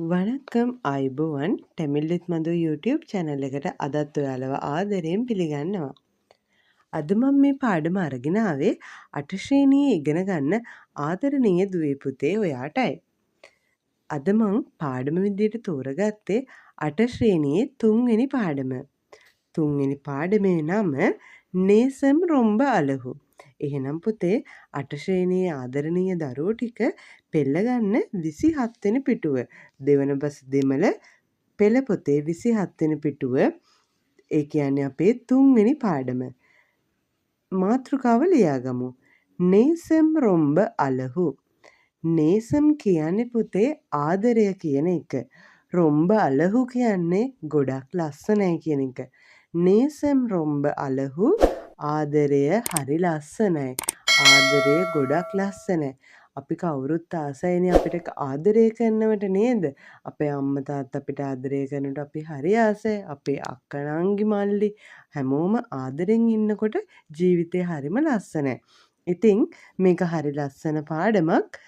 වණක්කම් අයිබෝවන් ටැමිල්ලිත් මඳු YouTube channel එකට අදත් ඔයාලව ආදරයෙන් පිළිගන්නවා. අද මම මේ පාඩම අරගෙන ආවේ 8 ශ්‍රේණියේ ඉගෙන ගන්න ආදරණීය දුවේ පුතේ ඔයාටයි. අද මම පාඩම විදියට තෝරගත්තේ 8 ශ්‍රේණියේ 3 වෙනි පාඩම. 3 වෙනි පාඩමේ නම නේසම් රොම්බ අලහු. එහෙනම් පුතේ 8 ශ්‍රේණියේ ආදරණීය දරුවෝ ටික පෙළ ගන්න 27 වෙනි පිටුව. දෙවන බස් දෙමළ පෙළ පොතේ 27 වෙනි පිටුව. ඒ කියන්නේ අපේ 3 වෙනි පාඩම. මාතෘකාව ලියාගමු. නේසම් රොම්බ අලහු. නේසම් කියන්නේ පුතේ ආදරය කියන එක. රොම්බ අලහු කියන්නේ ගොඩක් ලස්සනයි කියන එක. නේසම් රොම්බ අලහු ආදරය හරි ලස්සනයි. ආදරය ගොඩක් ලස්සනයි. අපි කවුරුත් ආසයිනේ අපිට ආදරය කරනවට නේද? අපේ අම්මා තාත්තා අපිට ආදරය කරනවට අපි හරි ආසයි. අපේ අක්කා නංගි මල්ලි හැමෝම ආදරෙන් ඉන්නකොට ජීවිතේ හරිම ලස්සනයි. ඉතින් මේක හරි ලස්සන පාඩමක්.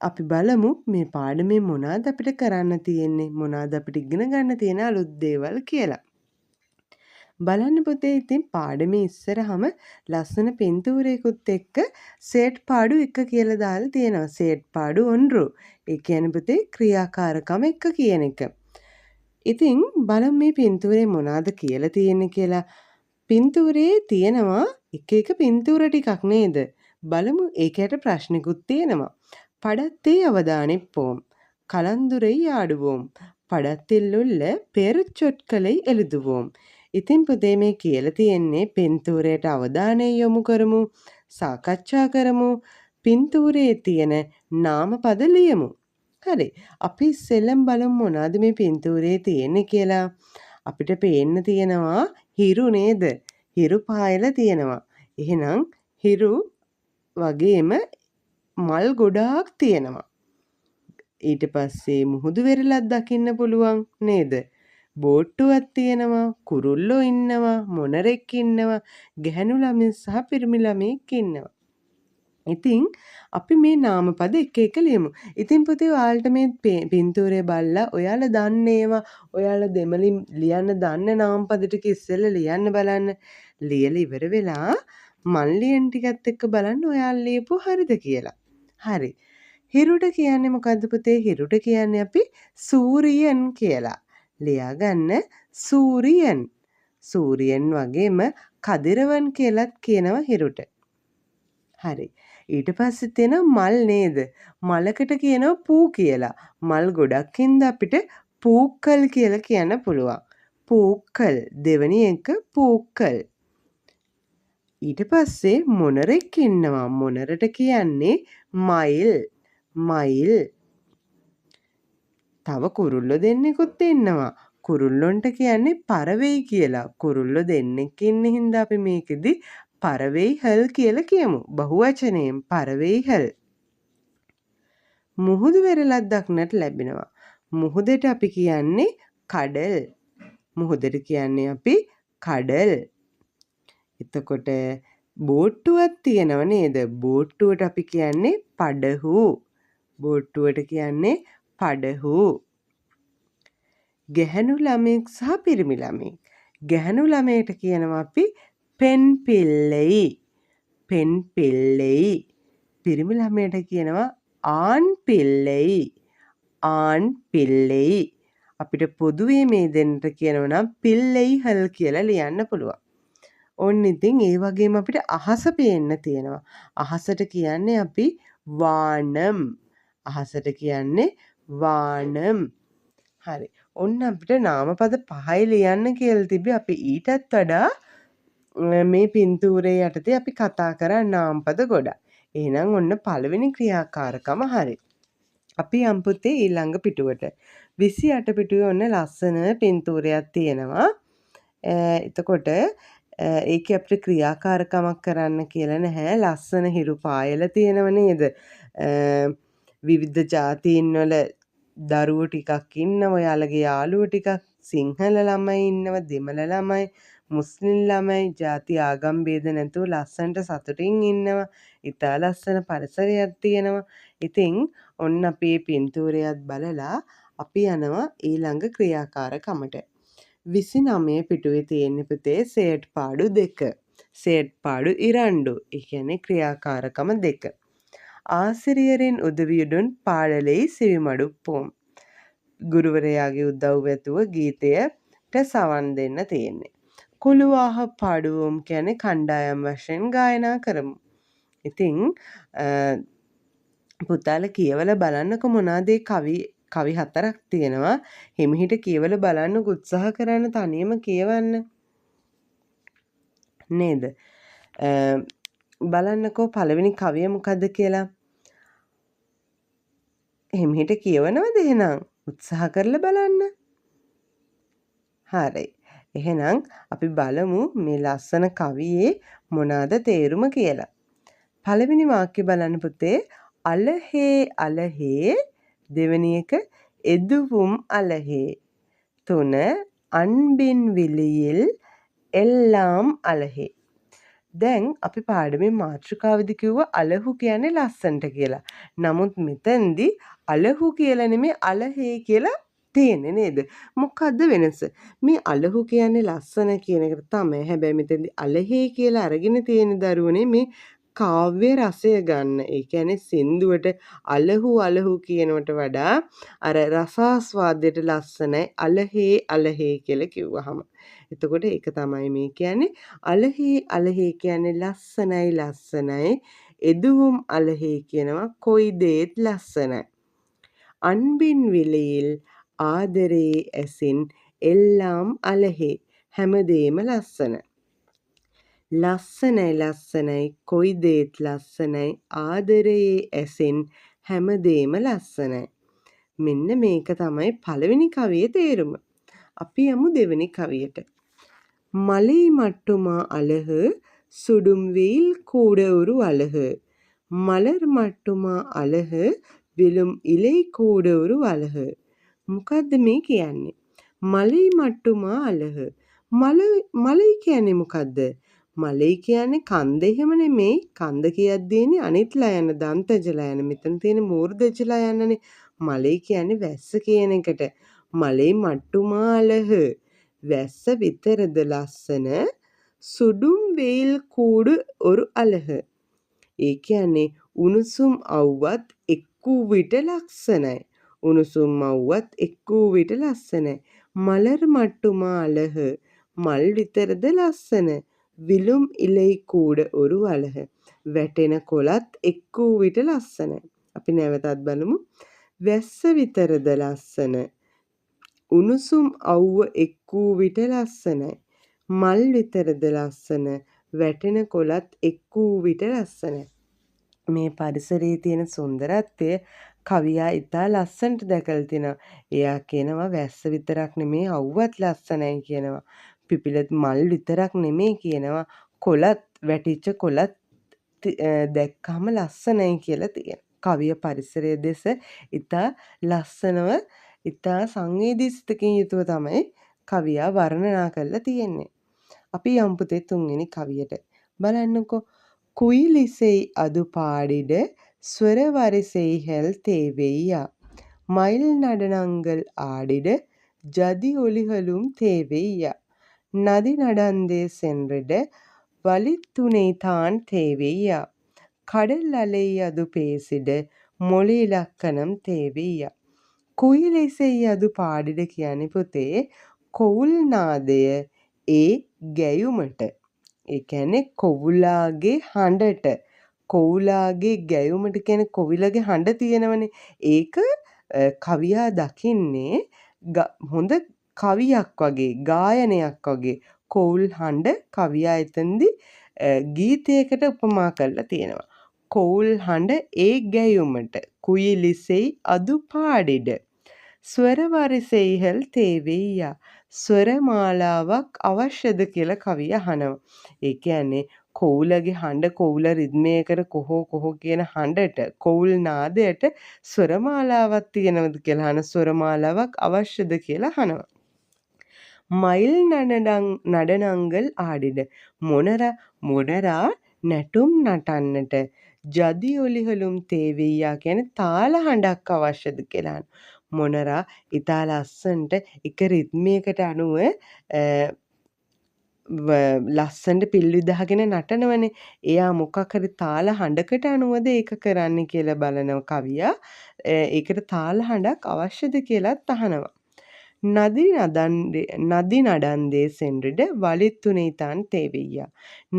අපි බලමු මේ පාඩමේ මොනවද අපිට කරන්න තියෙන්නේ, මොනවද අපිට ඉගෙන ගන්න තියෙන අලුත් දේවල් කියලා. බලන්න පුතේ ඉතින් පාඩමේ ඉස්සරහම ලස්සන පින්තූරයකුත් එක්ක සේට් පාඩු 1 කියලා දාලා තියෙනවා. සේට් පාඩු 1. ඒ කියන්නේ පුතේ ක්‍රියාකාරකම 1 කියන එක. ඉතින් බලමු මේ පින්තූරේ මොනවද කියලා තියෙන්නේ කියලා. පින්තූරේ තියෙනවා එක එක පින්තූර ටිකක් නේද? බලමු ඒකට ප්‍රශ්නිකුත් තියෙනවා. படத்தை அவதானிப்போம். கலந்துரை ஆடுவோம். படத்தில் உள்ள பெயர்ச்சொற்களை எழுதுவோம். ඉතින් පුතේ මේ කියලා තියෙන්නේ පින්තූරයට අවධානය යොමු කරමු, සාකච්ඡා කරමු, පින්තූරයේ තියෙන නාමපද ලියමු. හරි. අපි ඉස්සෙල්ලම බලමු මොනවද මේ පින්තූරයේ තියෙන්නේ කියලා. අපිට පේන්න තියෙනවා හිරු නේද? හිරු පායලා තියෙනවා. එහෙනම් හිරු වගේම මල් ගොඩාක් තියෙනවා. ඊට පස්සේ මුහුදු වෙරළක් දකින්න පුළුවන් නේද? බෝට්ටුවක් තියෙනවා, කුරුල්ලෝ ඉන්නවා, මොනරෙක් ඉන්නවා, ගැහැණු ළමයි සහ පිරිමි ළමයෙක් ඉන්නවා. ඉතින් අපි මේ නාමපද එක එක ලියමු. ඉතින් පුතේ ඔයාලට මේ පින්තූරය බලලා ඔයාලා දන්න ඒවා, ඔයාලා දෙමළින් ලියන්න දන්න නාමපද ටික ඉස්සෙල්ලා ලියන්න බලන්න. ලියලා ඉවර වෙලා මන් ලියන ටිකත් එක්ක බලන්න ඔයාලා ලියපුව හරිද කියලා. හරි. හිරුට කියන්නේ මොකද්ද පුතේ? හිරුට කියන්නේ අපි සූරියන් කියලා. ලියා ගන්න සූරියන්. සූරියන් වගේම කදිරවන් කියලාත් කියනවා හිරුට. හරි. ඊට පස්සේ තියෙන මල් නේද? මලකට කියනවා පූ කියලා. මල් ගොඩක් හින්දා අපිට පූක්කල් කියලා කියන්න පුළුවන්. පූක්කල් දෙවෙනි එක පූක්කල්. ඊට පස්සේ මොනරෙක් ඉන්නවා. මොනරට කියන්නේ මයිල්. මයිල්. තව කුරුල්ලෝ දෙන්නෙකුත් ඉන්නවා. කුරුල්ලොන්ට කියන්නේ පරවෙයි කියලා. කුරුල්ලෝ දෙන්නෙක් ඉන්න හින්දා අපි මේකෙදි පරවෙයිහල් කියලා කියමු. බහුවචනයෙන් පරවෙයිහල්. මුහුදු වෙරළක් දක්නට ලැබෙනවා. මුහුදට අපි කියන්නේ කඩල්. මුහුදට කියන්නේ අපි කඩල්. එතකොට බෝට්ටුවක් තියෙනව නේද? බෝට්ටුවට අපි කියන්නේ පඩහු. බෝට්ටුවට කියන්නේ පඩහු. ගැහැණු ළමයෙක් සහ පිරිමි ළමයෙක්. ගැහැණු ළමයට කියනවා අපි පෙන් පිල්ලෙයි. පෙන් පිල්ලෙයි. පිරිමි ළමයට කියනවා ආන් පිල්ලෙයි. ආන් පිල්ලෙයි. අපිට පොදුවේ මේ දෙන්නට කියනවා නම් පිල්ලෙයිහල් කියලා ලියන්න පුළුවන්. ඔන්න ඉතින් ඒ වගේම අපිට අහස පේන්න තියෙනවා. අහසට කියන්නේ අපි වානම්. අහසට කියන්නේ වානම්. හරි. ඔන්න අපිට නාමපද 5යි ලියන්න කියලා තිබ්බේ. අපි ඊටත් වඩා මේ පින්තූරයේ යටතේ අපි කතා කරා නාමපද ගොඩක්. එහෙනම් ඔන්න පළවෙනි ක්‍රියාකාරකම හරි. අපි යම් පුතේ ඊළඟ පිටුවට. 28 පිටුවේ ඔන්න ලස්සන පින්තූරයක් තියෙනවා. එතකොට ඒකේ අපිට ක්‍රියාකාරකමක් කරන්න කියලා නැහැ. ලස්සන හිරු පායලා තියෙනව නේද? විවිධ ජාතීන් වල දරුවෝ ටිකක් ඉන්නවා. ඔයාලගේ යාළුවෝ ටිකක් සිංහල ළමයි ඉන්නවා, දෙමළ ළමයි, මුස්ලිම් ළමයි ජාති ආගම් ભેද නැතුව ලස්සනට සතුටින් ඉන්නවා. ඉතා ලස්සන පරිසරයක් තියෙනවා. ඉතින් ඔන්න අපේ පින්තූරයත් බලලා අපි යනවා ඊළඟ ක්‍රියාකාරකමට. 29 පිටුවේ තියෙන පුතේ සේට් පාඩු 2. සේට් පාඩු 2. ඒ කියන්නේ ක්‍රියාකාරකම 2. ආසිරියரின் உதவியுடன் பாடலை செவிமடுப்போம். ගුරුවරයාගේ උදව්ව ඇතුව ගීතයට සවන් දෙන්න තියෙන්නේ. කුළුවාහ පාඩුවෝම් කියන්නේ කණ්ඩායම් වශයෙන් ගායනා කරමු. ඉතින් පුතාලා කියවලා බලන්නකො මොනවාද කවි 4ක් තියෙනවා. හිමිහිට කියවලා බලන්න උත්සාහ කරන්න තනියම කියවන්න. නේද? බලන්නකෝ පළවෙනි කවිය මොකද්ද කියලා. හිමිහිට කියවනවද එහෙනම්? උත්සාහ කරලා බලන්න. හරි. එහෙනම් අපි බලමු මේ ලස්සන කවියේ මොනවාද තේරුම කියලා. පළවෙනි වාක්‍ය බලන්න පුතේ. අලහේ අලහේ. දෙවෙනි එක එදුவும் අලහේ. 3 අන්பின் විලිயில் එල්ලාම් අලහේ. දැන් අපි පාඩමේ මාතෘකාවේදී කිව්වා අලහු කියන්නේ ලස්සනට කියලා. නමුත් මෙතෙන්දී අලහු කියලා නෙමෙයි අලහේ කියලා තියෙන්නේ නේද? මොකද්ද වෙනස? මේ අලහු කියන්නේ ලස්සන කියන එකට තමයි. හැබැයි මෙතෙන්දී අලහේ කියලා අරගෙන තියෙන දරුවනේ මේ කාව්‍ය රසය ගන්න. ඒ කියන්නේ සින්දුවට අලහු අලහු කියනවට වඩා අර රසාස්වාදයට ලස්සනයි අලහේ අලහේ කියලා කිව්වහම. එතකොට ඒක තමයි මේ කියන්නේ අලහේ අලහේ කියන්නේ ලස්සනයි ලස්සනයි. එදුவும் අලහේ කියනවා කොයි දේත් ලස්සනයි. අන්பின் විලയിൽ ආදරේ ඇසින් එල්ලාම් අලහේ. හැමදේම ලස්සන. ලස්සනයි ලස්සනයි කොයි දේත් ලස්සනයි ආදරයේ ඇසින් හැමදේම ලස්සනයි. මෙන්න මේක තමයි පළවෙනි කවියේ තේරුම. අපි යමු දෙවෙනි කවියට. மலை மட்டுமா அழகு சுடும் வெயில் கூட ஒரு அழகு மலர் மட்டுமா அழகு விழும் இலை கூட ஒரு அழகு. මොකද්ද මේ කියන්නේ? මලයි මට්ටුමා අලහ. මලයි කියන්නේ මොකද්ද? මලයි කියන්නේ කන්ද එහෙම නෙමෙයි. කන්ද කියද්දීනේ අනිත්ලා යන දන්තජලා යන මෙතන තියෙන මූර්ධජලා යනනේ. මලයි කියන්නේ වැස්ස කියන එකට. මලයි මට්ටුමා අලහ. වැස්ස විතරද ලස්සන. සුඩුම් වෙයිල් කූඩු ஒரு අලහ. ඒ කියන්නේ උණුසුම් අවුවත් එක්කූ විට ලස්සනයි. උණුසුම් අවුවත් එක්කූ විට ලස්සනයි. මලර් මට්ටුමා අලහ. මල් විතරද ලස්සන. විලුම් ඉලයි කූඩ ஒரு අලහ. වැටෙන කොළත් එක්කූ විට ලස්සනයි. අපි නැවතත් බලමු. වැස්ස විතරද ලස්සන. උණුසුම් අවුව එක්කූ විට ලස්සනයි. මල් විතරද ලස්සන. වැටෙන කොළත් එක්කූ විට ලස්සනයි. මේ පරිසරයේ තියෙන සුන්දරත්වය කවියා ඉතා ලස්සනට දැකලා තිනවා. එයා කියනවා වැස්ස විතරක් නෙමේ අවුවත් ලස්සනයි කියනවා. පිපිල මල් විතරක් නෙමේ කියනවා. කොළත් වැටිච්ච කොළත් දැක්කම ලස්සනයි කියලා තියෙනවා. කවිය පරිසරය දෙස ඉතා ලස්සනව ඉතා සංවේදී සිතකින් යුතුව තමයි කවියා වර්ණනා කරලා තියෙන්නේ. අපි යමු පුතේ තුන්වෙනි කවියට. බලන්නකෝ. குயிலிசை அது பாடிட ஸ்வர வரிசைகள் தேவையா மயில் நடனங்கள் ஆடிட ஜதி ஒலிகளும் தேவையா நதி நடந்தே சென்றிட வழித்துணை தான் தேவையா கடல் அலை அது பேசிட மொழி இலக்கணம் தேவையா. குயிலிசை அது පාඩිඩ කියන්නේ පුතේ කොවුල් නාදය ඒ ගැයුමට. ඒ කියන්නේ කොවුලාගේ හඬට. කොවුලාගේ ගැයුමට කියන්නේ කොවිලගේ හඬ තියෙනවනේ. ඒක කවියා දකින්නේ හොඳ කවියක් වගේ ගායනයක් වගේ. කොවුල් හඬ කවියා එතෙන්දී ගීතයකට උපමා කරලා තියෙනවා. කොවුල් හඬ ඒ ගැයුමට. குயிலிசை அது பாடிட ස්වර වරිසைகள் தேவையா. ස්වර මාලාවක් අවශ්‍යද කියලා කවිය අහනවා. ඒ කියන්නේ කොවුලගේ හඬ කොවුල රිද්මයකට කොහො කොහො කියන හඬට කොවුල් නාදයට ස්වර මාලාවක් තියෙනවද කියලා අහන ස්වර මාලාවක් අවශ්‍යද කියලා අහනවා. மயில் நடனங்கள் ආඩින මොනරා නැටුම් නටන්නට ජදි ඔලිහලුම් තේවෙయ్యා කියන්නේ තාල හඬක් අවශ්‍යද කියලා. මොනරා ඉතා ලස්සනට එක රිද්මයකට අනුව ලස්සනට පිල් විදහගෙන නටනවනේ. එයා මොකක් හරි තාල හඬකට අනුවද ඒක කරන්නේ කියලා බලන කවියා ඒකට තාල හඬක් අවශ්‍යද කියලාත් අහනවා. නදි නඩන්දේ සෙන්රිඩ වලිත්තුනේතාන් තේවෙయ్యා.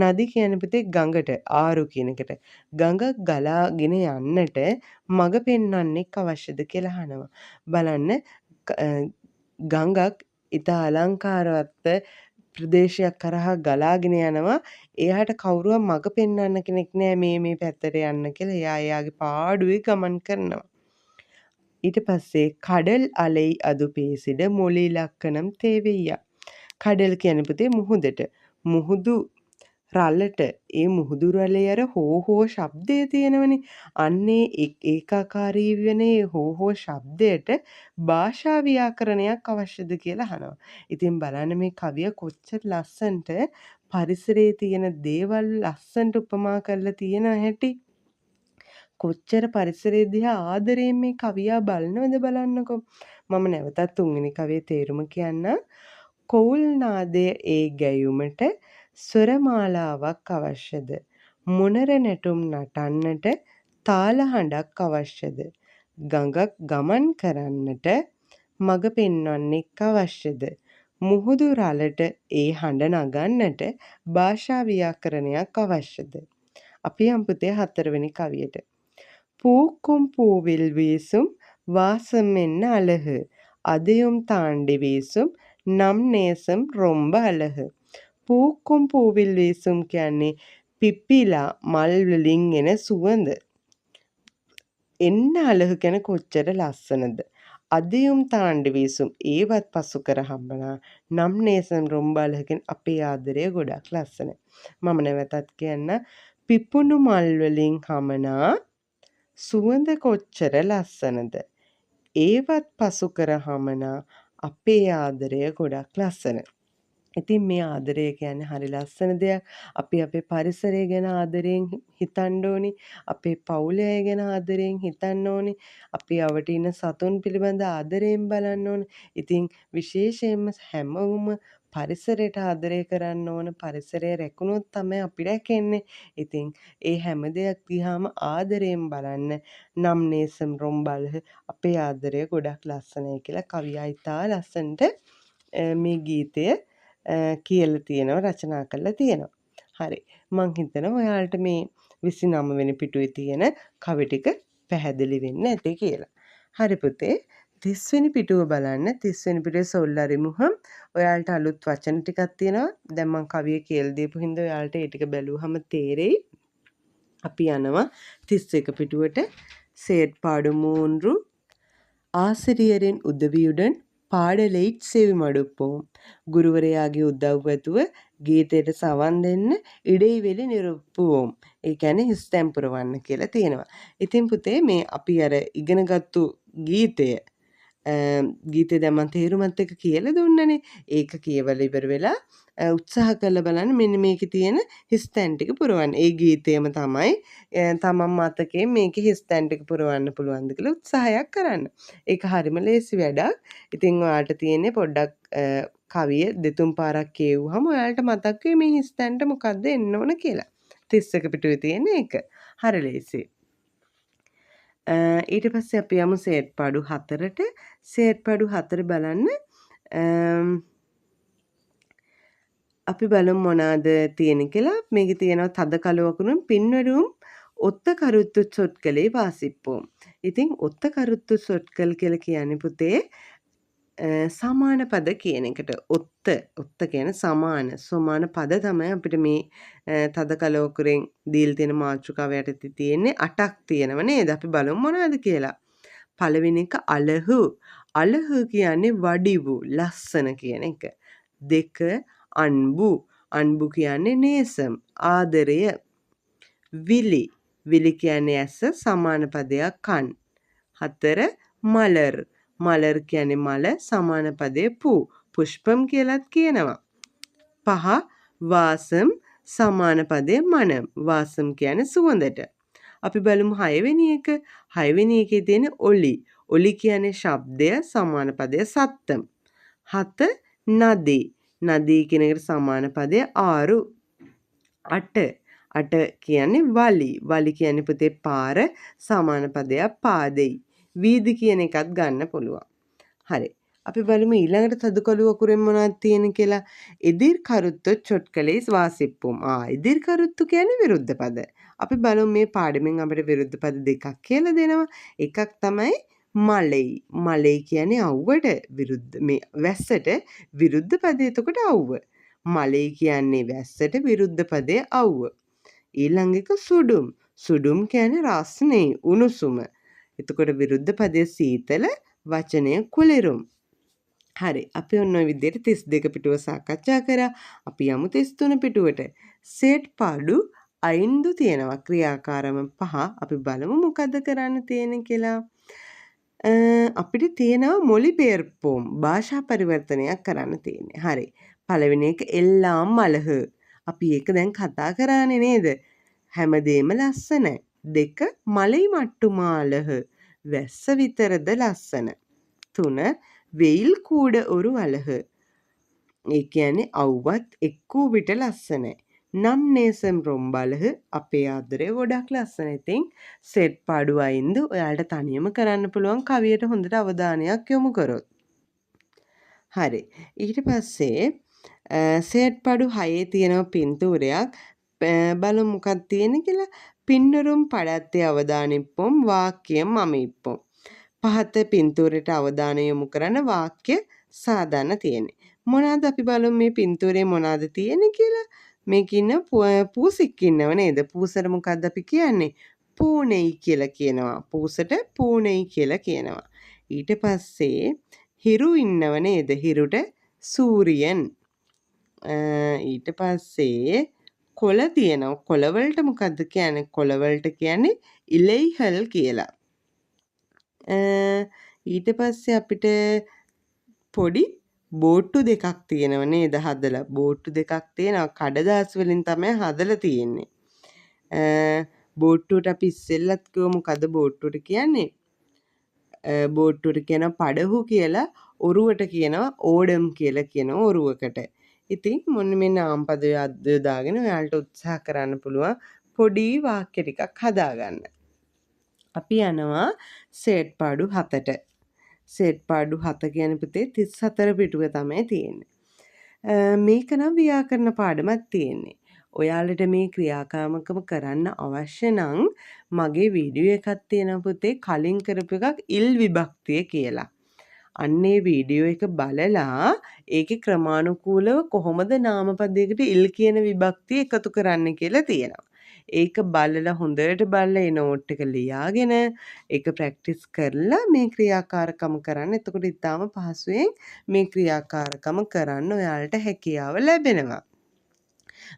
නදි කියන පුතේ ගඟට ආරු කියන එකට. ගඟ ගලාගෙන යන්නට මඟ පෙන්වන්නෙක් අවශ්‍යද කියලා අහනවා. බලන්න ගඟක් ඉතා අලංකාරවත් ප්‍රදේශයක් කරහා ගලාගෙන යනවා. එයාට කවුරුවත් මඟ පෙන්වන්න කෙනෙක් නෑ මේ පැත්තට යන්න කියලා. එයා එයාගේ පාඩුවේ ගමන් කරනවා. ඊට පස්සේ කඩල් අලෙයි අදු පේසිඩ මොලි ලක්කනම් තේවෙయ్యා. කඩල් කියන්නේ පුතේ මුහුදට. මුහුදු රළට ඒ මුහුදු රළේ අර හෝ ශබ්දය තියෙනවනේ. අන්නේ ඒකාකාරී වෙන හෝ ශබ්දයට භාෂා ව්‍යාකරණයක් අවශ්‍යද කියලා අහනවා. ඉතින් බලන්න මේ කවිය කොච්චර ලස්සනට පරිසරයේ තියෙන දේවල් ලස්සනට උපමා කරලා තියෙන හැටි. කොච්චර පරිසරය දිහා ආදරයෙන් මේ කවියා බලනවද බලන්නකෝ. මම නැවතත් තුන්වෙනි කවියේ තේරුම කියන්නම්. කොවුල් නාදය ඒ ගැයුමට ස්වරමාලාවක් අවශ්‍යද? මොනර නැටුම් නටන්නට තාල හඬක් අවශ්‍යද? ගඟක් ගමන් කරන්නට මඟ පෙන්වන්නෙක් අවශ්‍යද? මුහුදු රළට ඒ හඬ නගන්නට භාෂා ව්‍යාකරණයක් අවශ්‍යද? අපි යමු පුතේ හතරවෙනි කවියට. பூக்கும் பூவில் வீசும் வாசம் என்ன அழகு அதையும் தாண்டி வீசும் நம் நேசம் ரொம்ப அழகு. பூக்கும் பூவில் வீசும் කියන්නේ පිපිලා මල් වලින් එන සුවඳ. එන්න අලහු කියන කොච්චර ලස්සනද. අදයුම් තාණ්ඩි වීසුම් ඒවත් පසු කර හම්බනා නම් නේසම් රොම්බ අලහු කියන අපේ ආදරය ගොඩක් ලස්සනයි. මම නැවතත් කියන්න පිපුණු මල් වලින් හමනා සුවඳ කොච්චර ලස්සනද. ඒවත් පසු කර හමනා අපේ ආදරය ගොඩක් ලස්සනයි. ඉතින් මේ ආදරය කියන්නේ හරි ලස්සන දෙයක්. අපි අපේ පරිසරය ගැන ආදරයෙන් හිතන්න ඕනි. අපේ පවුලේ අය ගැන ආදරයෙන් හිතන්න ඕනි. අපි අවට ඉන්න සතුන් පිළිබඳ ආදරයෙන් බලන්න ඕන. ඉතින් විශේෂයෙන්ම හැමෝම පරිසරයට ආදරය කරන්න ඕන. පරිසරය රැකුණොත් තමයි අපි රැකෙන්නේ. ඉතින් ඒ හැම දෙයක් දිහාම ආදරයෙන් බලන්න. නම් නේසම් රොම්බල්හ අපේ ආදරය ගොඩක් ලස්සනයි කියලා කවියා ඉතා ලස්සනට මේ ගීතය කියලා තියෙනවා රචනා කරලා තියෙනවා. හරි. මං හිතනවා ඔයාලට මේ 29 වෙනි පිටුවේ තියෙන කවි ටික පැහැදිලි වෙන්න ඇති කියලා. හරි පුතේ 30 වෙනි පිටුව බලන්න. 30 වෙනි පිටුවේ සොල්ලාරි මුහම් ඔයාලට අලුත් වචන ටිකක් තියෙනවා. දැන් මං කවිය කියලා දීපු හින්දා ඔයාලට ඒ ටික බැලුවහම තේරෙයි. අපි යනවා 31 පිටුවට. செயற்பாடு 3 ஆசிரியரின் உதவியுடன் පාඩලෙයි සෙවිමඩුප්පෝම්. ගුරුවරයාගේ උදව්වතුව ගීතයට සවන් දෙන්න ඉඩෙයිවෙලි නිරුප්පුවෝම්. ඒ කියන්නේ හිස් තැන් පුරවන්න කියලා තියෙනවා. ඉතින් පුතේ මේ අපි අර ඉගෙනගත්තු ගීතය දැන් මම තේරුමත් එක්ක කියලා දුන්නනේ. ඒක කියවලා ඉවර වෙලා උත්සාහ කරලා බලන්න මෙන්න මේකේ තියෙන හිස් තැන් ටික පුරවන්න. ඒ ගීතයම තමයි තමන් මතකයෙන් මේකේ හිස් තැන් ටික පුරවන්න පුළුවන්ද කියලා උත්සාහයක් කරන්න. ඒක හරිම ලේසි වැඩක්. ඉතින් ඔයාලට තියෙන්නේ පොඩ්ඩක් කවිය දෙතුන් පාරක් කියවුවහම ඔයාලට මතක් වෙයි මේ හිස් තැන්ට මොකද්ද එන්න ඕන කියලා. 31 පිටුවේ තියෙන එක. හරි ලේසි. ඊට පස්සේ අපි යමු செயற்பாடு 4ට. செயற்பாடு 4 බලන්න අපි බලමු මොනවාද තියෙන කියලා. මේකේ තියෙනවා තද කලවකුණුම් පින්වරුම් ඔත්ත කරුත්තු සොට්කලේ වාසිප්පෝම්. ඉතින් ඔත්ත කරුත්තු සොට්කල් කියලා කියන්නේ පුතේ සමාන පද කියන එකට. ඔත්ත කියන්නේ සමාන පද තමයි අපිට මේ තද කලවකුරෙන් දීලා තියෙන මාතෘකාව යටතේ තියෙන්නේ 8ක් තියෙනව නේද? අපි බලමු මොනවද කියලා. පළවෙනි එක අලහු. අලහු කියන්නේ වඩිවු ලස්සන කියන එක. 2 අන්බු. අන්බු කියන්නේ නේසම් ආදරය. විලි. විලි කියන්නේ ඇස සමාන පදයක් කන්. 4 මලර්. මලර් කියන්නේ මල සමාන පදේ පූ. පුෂ්පම් කියලත් කියනවා. 5 වාසම් සමාන පදය මනම්. වාසම් කියන්නේ සුවඳට. අපි බලමු 6 වෙනි එක. 6 වෙනි එකේ තියෙන ඔලි. ඔලි කියන්නේ ශබ්දය සමාන පදය සත්තම්. 7 නදී. නදී කියන එකට සමාන පදය ආරු. 8 කියන්නේ වලි. වලි කියන්නේ පුතේ පාර සමාන පදයක් පාදෙයි. වීදි කියන එකත් ගන්න පුළුවන්. හරි. අපි බලමු ඊළඟට තදුකලු අකුරෙන් මොනවද තියෙන්නේ කියලා. එදිර් කරුත්තු චොට්කලේ වාසිප්පුම්. එදිර් කරුත්තු කියන්නේ විරුද්ධ පද. අපි බලමු මේ පාඩමෙන් අපිට විරුද්ධ පද දෙකක් කියලා දෙනවා. එකක් තමයි මලෙයි. මලෙයි කියන්නේ අවුවට විරුද්ධ මේ වැස්සට විරුද්ධ පදේ. එතකොට අවුව. මලෙයි කියන්නේ වැස්සට විරුද්ධ පදේ අවුව. ඊළඟ එක සුඩුම්. සුඩුම් කියන්නේ රස්නේ උණුසුම. එතකොට විරුද්ධ පදයේ සීතල වචනය කුලිරුම්. හරි. අපි ඔන්න ඔය විදිහට 32 පිටුව සාකච්ඡා කරා. අපි යමු 33 පිටුවට. සෙට් පාඩු අයින්දු තියෙනවා. ක්‍රියාකාරම 5. අපි බලමු මොකද්ද කරන්න තියෙන්නේ කියලා. අපිට තියෙනවා මොලි පෙර්පොම් භාෂා පරිවර්තනයක් කරන්න තියෙන්නේ. හරි. පළවෙනි එක එල්ලාම් මලහ. අපි ඒක දැන් කතා කරානේ නේද? හැමදේම ලස්සනයි. 2 මලයි මට්ටු මාලහ. වැස්ස විතරද ලස්සන. 3 වෙයිල් කූඩ ඔරු අලහ. ඒ කියන්නේ අවුවත් එක්කූ විට ලස්සනයි. නම් නේසම් රොම්බලහ. අපේ ආදරේ ගොඩක් ලස්සනයි. ඉතින් සෙට් පාඩු අයින්ද ඔයාලට තනියම කරන්න පුළුවන් කවියට හොඳට අවධානයක් යොමු කරොත්. හරි. ඊට පස්සේ සෙට් පාඩු 6 තියෙනවා පින්තූරයක්. බලමු මොකක්ද තියෙන්නේ කියලා. පින්නරුම් පඩත්තේ අවදානිප්පොම් වාක්‍යම් අමිප්පොම්. පහත පින්තූරයට අවධානය යොමු කරන වාක්‍ය සාධන්න තියෙන්නේ. මොනවාද අපි බලමු මේ පින්තූරේ මොනවාද තියෙන්නේ කියලා. මේක ඉන්න පූසික් ඉන්නව නේද? පූසට මොකද්ද අපි කියන්නේ? පූනෙයි කියලා කියනවා. පූසට පූනෙයි කියලා කියනවා. ඊට පස්සේ හිරු ඉන්නව නේද? හිරුට සූරියන්. ඊට පස්සේ කොළ තියෙනවා. කොළ වලට මොකද්ද කියන්නේ? කොළ වලට කියන්නේ ඉලෙයිහල් කියලා. ඊට පස්සේ අපිට පොඩි බෝට්ටු දෙකක් තියෙනව නේද හදලා. බෝට්ටු දෙකක් තියෙනවා. කඩදාසි වලින් තමයි හදලා තියෙන්නේ. බෝට්ටුවට අපි ඉස්සෙල්ලත් කිව්ව මොකද බෝට්ටුවට කියන්නේ? බෝට්ටුවට කියනවා පඩහු කියලා. ඔරුවට කියනවා ඕඩම් කියලා කියනවා ඔරුවකට. ඉතින් මොන්න මේ නාමපද යොදාගෙන ඔයාලට උත්සාහ කරන්න පුළුවන් පොඩි වාක්‍ය ටිකක් හදාගන්න. අපි යනවා සෙට් පාඩු 7ට. සෙට් පාඩු 7 කියන්නේ පුතේ 34 පිටුව තමයි තියෙන්නේ. මේක නම් ව්‍යාකරණ පාඩමක් තියෙන්නේ. ඔයාලට මේ ක්‍රියාකාරකම කරන්න අවශ්‍ය නම් මගේ වීඩියෝ එකක් තියෙනවා පුතේ කලින් කරපු එකක් ඉල් විභක්තිය කියලා. අන්නේ වීඩියෝ එක බලලා ඒකේ ක්‍රමානුකූලව කොහොමද නාමපදයකට ඉල් කියන විභක්තිය එකතු කරන්න කියලා තියෙනවා. ඒක බලලා හොඳට බලලා ඒ නෝට් එක ලියාගෙන ඒක ප්‍රැක්ටිස් කරලා මේ ක්‍රියාකාරකම කරන්න. එතකොට ඊටාම පහසුවෙන් මේ ක්‍රියාකාරකම කරන්න ඔයාලට හැකියාව ලැබෙනවා.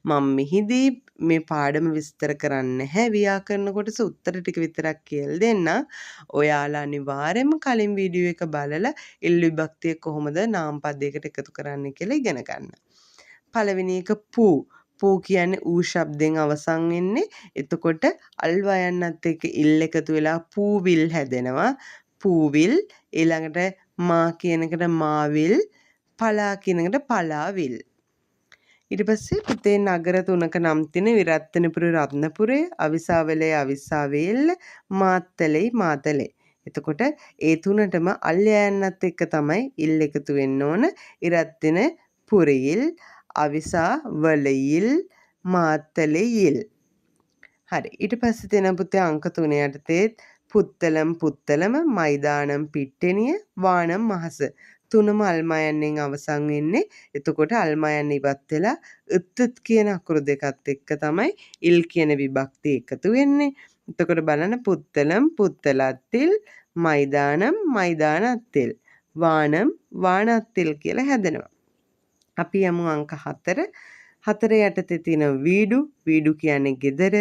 මම මෙහිදී මේ පාඩම විස්තර කරන්නේ නැහැ. ව්‍යාකරණ කොටස උත්තර ටික විතරක් කියලා දෙන්න. ඔයාලා අනිවාර්යයෙන්ම කලින් වීඩියෝ එක බලලා ඉල් විභක්තිය කොහොමද නාමපදයකට එකතු කරන්න කියලා ඉගෙන ගන්න. පළවෙනි එක පූ. පූ කියන්නේ ඌ ශබ්දෙන් අවසන් වෙන්නේ. එතකොට අල් වයන්නත් එක්ක ඉල් එකතු වෙලා පූවිල් හැදෙනවා. පූවිල්. ඊළඟට මා කියන එකට මාවිල්. පලා කියන එකට පලාවිල්. ඊට පස්සේ පුතේ නගර තුනක නම් තියෙන විරත්නපුර රත්නපුරේ, අවිසාවලේ අවිසාවේල්ල, මාත්තලේ මාතලේ. එතකොට ඒ තුනටම අල් යන්නත් එක්ක තමයි ඉල් එකතු වෙන්න ඕන. ඉරත්න පුරයිල්, අවිසා වලයිල්, මාත්තලෙයිල්. හරි. ඊට පස්සේ තියෙන පුතේ අංක 3 යටතේ පුත්තලම් පුත්තලම, මයිදානම් පිට්ටෙනිය, වානම් මහස. තුනම අල්මයන්ෙන් අවසන් වෙන්නේ. එතකොට අල්මයන් ඉවත් වෙලා 으ත්ත් කියන අකුරු දෙකත් එක්ක තමයි ඉල් කියන විභක්තිය එකතු වෙන්නේ. එතකොට බලන්න පුත්තලම් පුත්තලත්තිල්, මයිදානම් මයිදානත්තිල්, වානම් වානත්තිල් කියලා හැදෙනවා. අපි යමු අංක 4. 4 යටතේ තියෙන වීඩු. වීඩු කියන්නේ ගෙදර,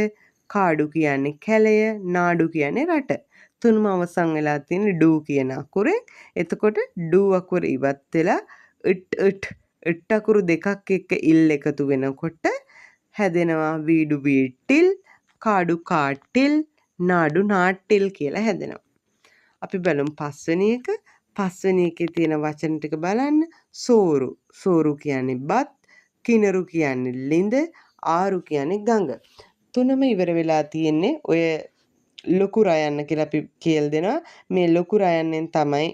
කාඩු කියන්නේ කැලය, නාඩු කියන්නේ රට. තුනම අවසන් වෙලා තියෙන ඩූ කියන අකුරෙන්. එතකොට ඩූ අකුර ඉවත් වෙලා ඉට් අකුරු දෙකක් එක්ක ඉල් එකතු වෙනකොට හැදෙනවා වීඩු වීටිල්, කාඩු කාටිල්, නාඩු නාට්ටිල් කියලා හැදෙනවා. අපි බලමු පස්වෙනි එක. පස්වෙනි එකේ තියෙන වචන ටික බලන්න. සෝරු. සෝරු කියන්නේ බත්, කිනරු කියන්නේ ළිඳ, ආරු කියන්නේ ගඟ. තුනම ඉවර වෙලා තියෙන්නේ ඔය ලොකු රයන්න කියලා අපි කියලා දෙනවා. මේ ලොකු රයන්නෙන් තමයි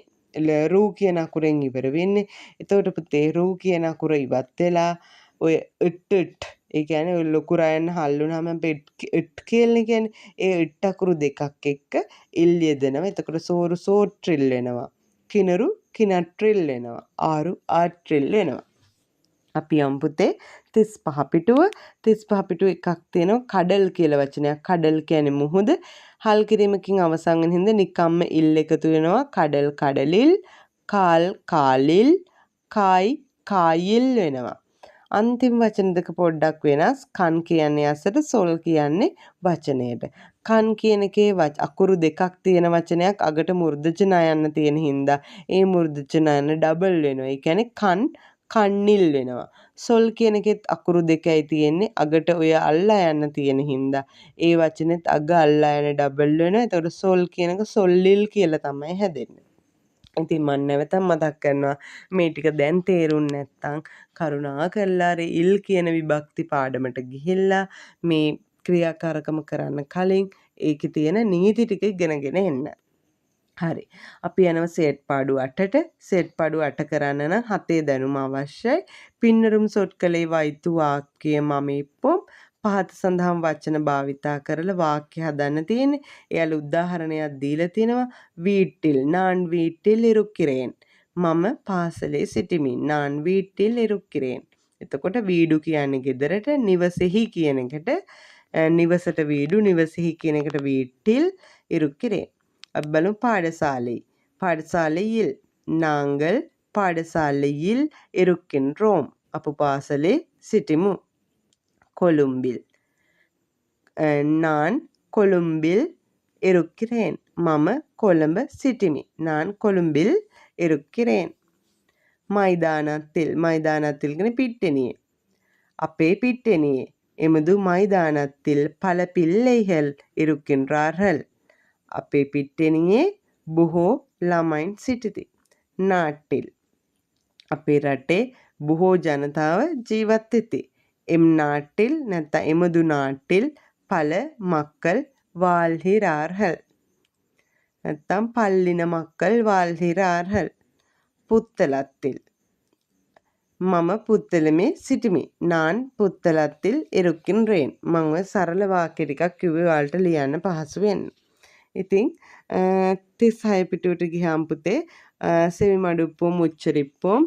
රූ කියන අකුරෙන් ඉවර වෙන්නේ. එතකොට පුතේ රූ කියන අකුර ඉවත් වෙලා ඔය ඉට් ඒ කියන්නේ ඔය ලොකු රයන්න හල්ලුනහම ඉට් කියලා කියන්නේ ඒ ඉට් අකුරු දෙකක් එක්ක ඉල් යෙදෙනවා. එතකොට සෝරු සෝට්‍රිල් වෙනවා. කිනරු කිනට්‍රිල් වෙනවා. ආරු ආට්‍රිල් වෙනවා. අපි යමු පුතේ 35 පිටුව. 35 පිටුව එකක් තියෙනවා කඩල් කියලා වචනයක්. කඩල් කියන්නේ මුහුද. හල් කිරීමකින් අවසන් වෙන හින්දා නිකම්ම ඉල් එකතු වෙනවා. කඩල් කඩලිල්, කාල් කාලිල්, කායි කායිල් වෙනවා. අන්තිම වචන දෙක පොඩ්ඩක් වෙනස්. කන් කියන්නේ අසට, සොල් කියන්නේ වචනයට. කන් කියන එකේ අකුරු දෙකක් තියෙන වචනයක් අගට මුර්ධජ නයන්න තියෙන හින්දා ඒ මුර්ධජ නයන්න ඩබල් වෙනවා. ඒ කියන්නේ කන් කන්නිල් වෙනවා. සොල් කියන එකෙත් අකුරු දෙකයි තියෙන්නේ අගට ඔය අල්ලා යන්න තියෙන හින්දා ඒ වචනෙත් අග අල්ලා යන ඩබල් වෙනවා. එතකොට සොල් කියන එක සොල්ලිල් කියලා තමයි හැදෙන්නේ. ඉතින් මම නැවතත් මතක් කරනවා මේ ටික දැන් තේරුම් නැත්නම් කරුණාකරලා ඉල් කියන විභක්ති පාඩමට ගිහිල්ලා මේ ක්‍රියාකාරකම කරන්න කලින් ඒකේ තියෙන නීති ටික ඉගෙනගෙන එන්න. හරි. අපි යනවා සෙට් පාඩු 8ට. සෙට් පාඩු 8 කරන්න නම් 7 දැනුම අවශ්‍යයි. පින්නරුම් සොට් කළේ වයිතු වාක්‍ය මම ඉපොම් පහත සඳහන් වචන භාවිතා කරලා වාක්‍ය හදන්න තියෙන්නේ. එයාලා උදාහරණයක් දීලා තිනවා. වීටිල් නාන් වීටිල් ඉරුක්කිරේන්. මම පාසලේ සිටිමි. නාන් වීටිල් ඉරුක්කිරේන්. එතකොට වීඩු කියන්නේ ගෙදරට, නිවසෙහි කියන එකට නිවසට වීඩු, නිවසෙහි කියන එකට වීටිල් ඉරුක්කිරේන්. අපි බලමු පාඩசாலை. பாடசாலையில் நாங்கள் பாடசாலையில் இருக்கின்றோம். அப்போ பாசலே சிட்டிமு. கொழும்பில் நான் கொழும்பில் இருக்கிறேன். මම කොළඹ සිටිමි. நான் கொழும்பில் இருக்கிறேன். மைதானத்தில் மைதானத்தில் කියන්නේ පිට්ටනියේ. අපේ පිට්ටනියේ. එමුදු மைதானத்தில் பல பிள்ளைகள் இருக்கின்றார்கள். අපේ පිට්ටනියේ බොහෝ ළමයින් සිටිති. නාටිල් අපේ රටේ බොහෝ ජනතාව ජීවත් වෙති. එම් නාටිල් නැත්නම් එමුදු නාටිල් பல மக்கள் வாழ்கிறார்கள். නැත්නම් பல்லின மக்கள் வாழ்கிறார்கள். புத்தளத்தில் මම පුත්තලමේ සිටිමි. நான் පුත්තලத்தில் இருக்கின்றேன். මම සරල වාක්‍ය ටිකක් කිව්වේ ඔයාලට ලියන්න පහසු වෙන්න. ඉතින් 36 පිටුවට ගියාම පුතේ සෙවි මඩුප්පොම් උච්චරිප්පොම්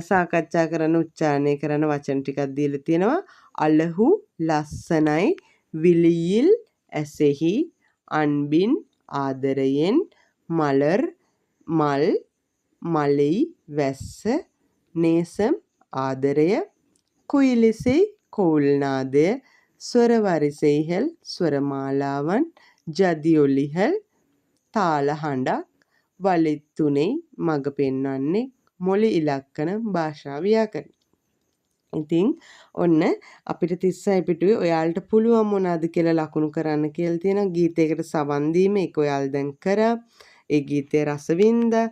සාකච්ඡා කරන උච්චාරණය කරන වචන ටිකක් දීලා තියෙනවා. අලහු ලස්සනයි, විලියිල් ඇසෙහි, අන්බින් ආදරයෙන්, මලර් මල්, මලෙයි වැස්ස, நேசம் ආදරය, குயிலிசை கோல்நாதය, ස්වර වරිසைகள் ස්වරමාලාවන්, ජදියොලිහල් තාල හඬක්, වලිත්තුනේ මඟ පෙන්වන්නේ, මොළි ඉලක්කන භාෂා ව්‍යාකරණ. ඉතින් ඔන්න අපිට 36 පිටුවේ ඔයාලට පුළුවන් මොනවද කියලා ලකුණු කරන්න කියලා තියෙනවා. ගීතයකට සවන් දීම ඒක ඔයාලා දැන් කරා. ඒ ගීතයේ රස වින්දා.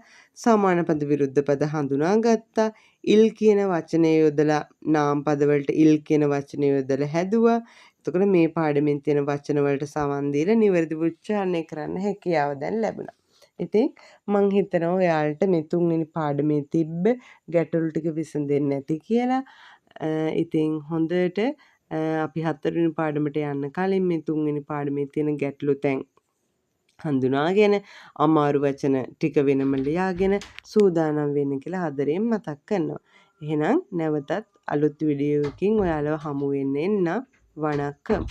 සමාන පද විරුද්ධ පද හඳුනාගත්තා. ඉල් කියන වචනය යොදලා නාම පද වලට ඉල් කියන වචනය යොදලා හැදුවා. එතකොට මේ පාඩමෙන් තියෙන වචන වලට සවන් දීලා නිවැරදිව උච්චාරණය කරන්න හැකියාව දැන් ලැබුණා. ඉතින් මං හිතනවා ඔයාලට මේ තුන්වෙනි පාඩමේ තිබ්බ ගැටලු ටික විසඳෙන්නේ නැති කියලා. ඉතින් හොඳට අපි හතරවෙනි පාඩමට යන්න කලින් මේ තුන්වෙනි පාඩමේ තියෙන ගැටලු තැන් හඳුනාගෙන අමාරු වචන ටික වෙනම ලියාගෙන සූදානම් වෙන්න කියලා ආදරයෙන් මතක් කරනවා. එහෙනම් නැවතත් අලුත් වීඩියෝ එකකින් ඔයාලව හමු වෙන්න එන්න. වණක්කම්.